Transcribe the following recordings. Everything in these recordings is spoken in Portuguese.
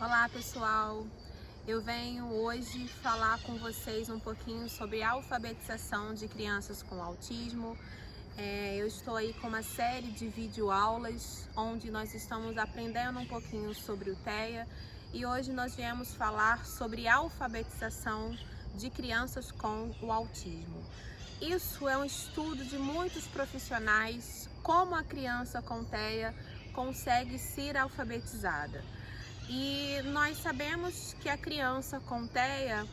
Olá pessoal, eu venho hoje falar com vocês um pouquinho sobre a alfabetização de crianças com autismo. Eu estou aí com uma série de videoaulas onde nós estamos aprendendo um pouquinho sobre o TEA e hoje nós viemos falar sobre a alfabetização de crianças com o autismo. Isso é um estudo de muitos profissionais, como a criança com TEA consegue ser alfabetizada. E nós sabemos que a criança com TEA,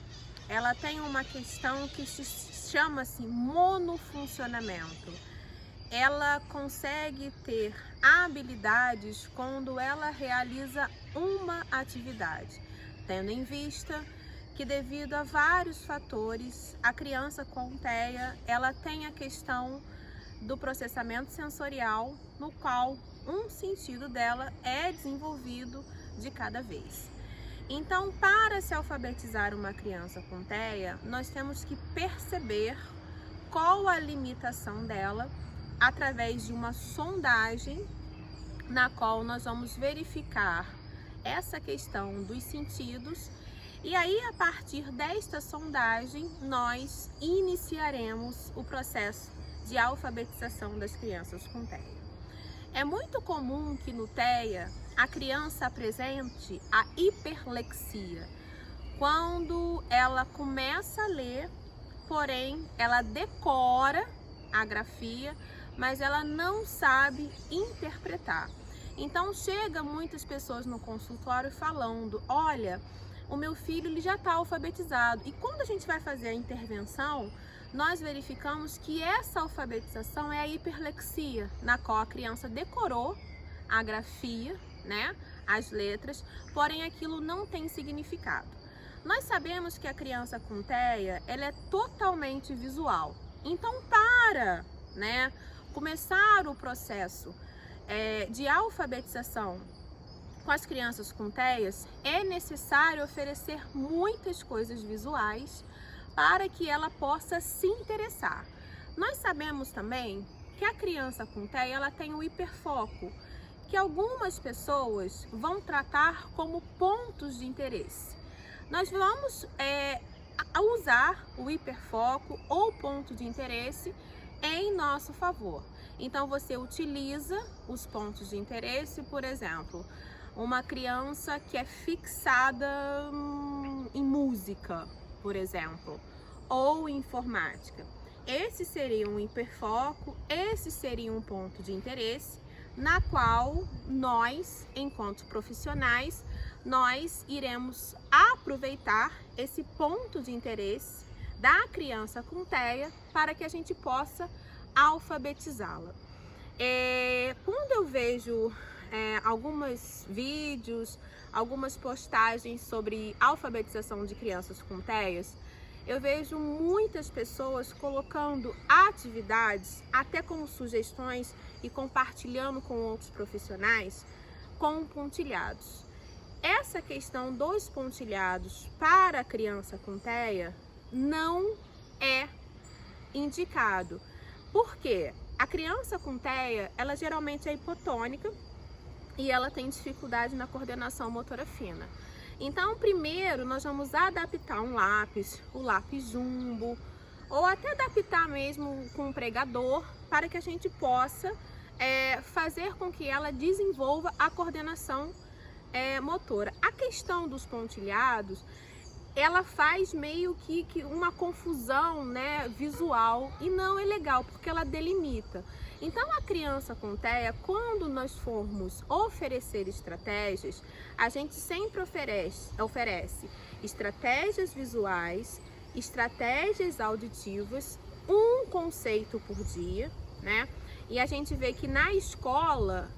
ela tem uma questão que se chama-se monofuncionamento. Ela consegue ter habilidades quando ela realiza uma atividade, tendo em vista que devido a vários fatores, a criança com TEA, ela tem a questão do processamento sensorial, no qual um sentido dela é desenvolvido de cada vez. Então, para se alfabetizar uma criança com TEA, nós temos que perceber qual a limitação dela através de uma sondagem na qual nós vamos verificar essa questão dos sentidos e aí, a partir desta sondagem, nós iniciaremos o processo de alfabetização das crianças com TEA. É muito comum que no TEA a criança apresente a hiperlexia, quando ela começa a ler, porém ela decora a grafia, mas ela não sabe interpretar. Então chega muitas pessoas no consultório falando, olha, o meu filho ele já está alfabetizado, e quando a gente vai fazer a intervenção, nós verificamos que essa alfabetização é a hiperlexia, na qual a criança decorou a grafia, né, as letras, porém aquilo não tem significado. Nós sabemos que a criança com TEA, ela é totalmente visual. Então, para, né, começar o processo de alfabetização com as crianças com TEAs, é necessário oferecer muitas coisas visuais para que ela possa se interessar. Nós sabemos também que a criança com TEA, ela tem o hiperfoco, que algumas pessoas vão tratar como pontos de interesse. Nós vamos usar o hiperfoco ou ponto de interesse em nosso favor. Então você utiliza os pontos de interesse, por exemplo, uma criança que é fixada em música, por exemplo, ou informática. Esse seria um hiperfoco, esse seria um ponto de interesse, na qual nós, enquanto profissionais, nós iremos aproveitar esse ponto de interesse da criança com TEA para que a gente possa alfabetizá-la. Quando eu vejo alguns vídeos, algumas postagens sobre alfabetização de crianças com TEAs, eu vejo muitas pessoas colocando atividades, até como sugestões e compartilhando com outros profissionais, com pontilhados. Essa questão dos pontilhados para a criança com TEA não é indicado. Por quê? A criança com TEA, ela geralmente é hipotônica e ela tem dificuldade na coordenação motora fina. Então, primeiro, nós vamos adaptar um lápis, o lápis jumbo, ou até adaptar mesmo com um pregador, para que a gente possa fazer com que ela desenvolva a coordenação motora. A questão dos pontilhados, ela faz meio que uma confusão, né, visual, e não é legal, porque ela delimita. Então, a criança com TEA, quando nós formos oferecer estratégias, a gente sempre oferece estratégias visuais, estratégias auditivas, um conceito por dia, né? E a gente vê que na escola,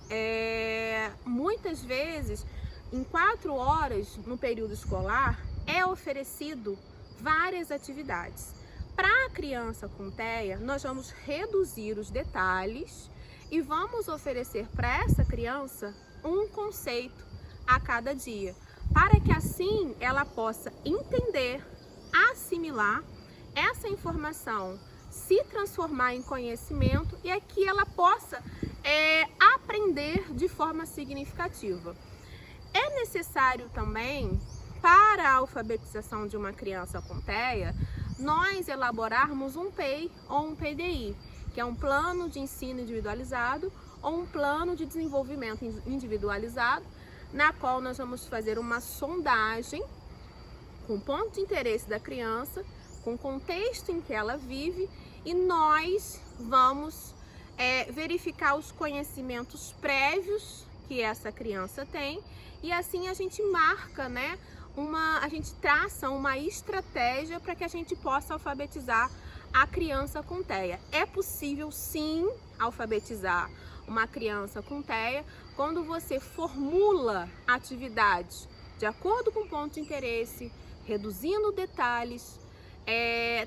muitas vezes, em 4 horas no período escolar, é oferecido várias atividades. Para a criança com TEA, nós vamos reduzir os detalhes e vamos oferecer para essa criança um conceito a cada dia, para que assim ela possa entender, assimilar essa informação, se transformar em conhecimento e que ela possa aprender de forma significativa. É é necessário também, para a alfabetização de uma criança com TEA, nós elaborarmos um PEI ou um PDI, que é um plano de ensino individualizado ou um plano de desenvolvimento individualizado, na qual nós vamos fazer uma sondagem com o ponto de interesse da criança, com o contexto em que ela vive, e nós vamos verificar os conhecimentos prévios que essa criança tem, e assim a gente marca, né, a gente traça uma estratégia para que a gente possa alfabetizar a criança com TEA. É possível sim alfabetizar uma criança com TEA quando você formula atividades de acordo com o ponto de interesse, reduzindo detalhes,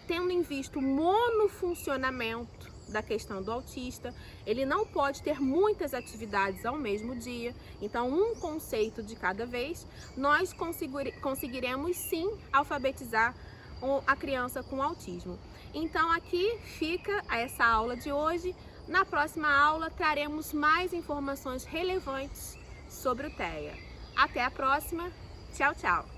tendo em vista o monofuncionamento da questão do autista. Ele não pode ter muitas atividades ao mesmo dia, então um conceito de cada vez. Nós conseguiremos sim alfabetizar a criança com autismo. Então aqui fica essa aula de hoje. Na próxima aula traremos mais informações relevantes sobre o TEA. Até a próxima. Tchau, tchau!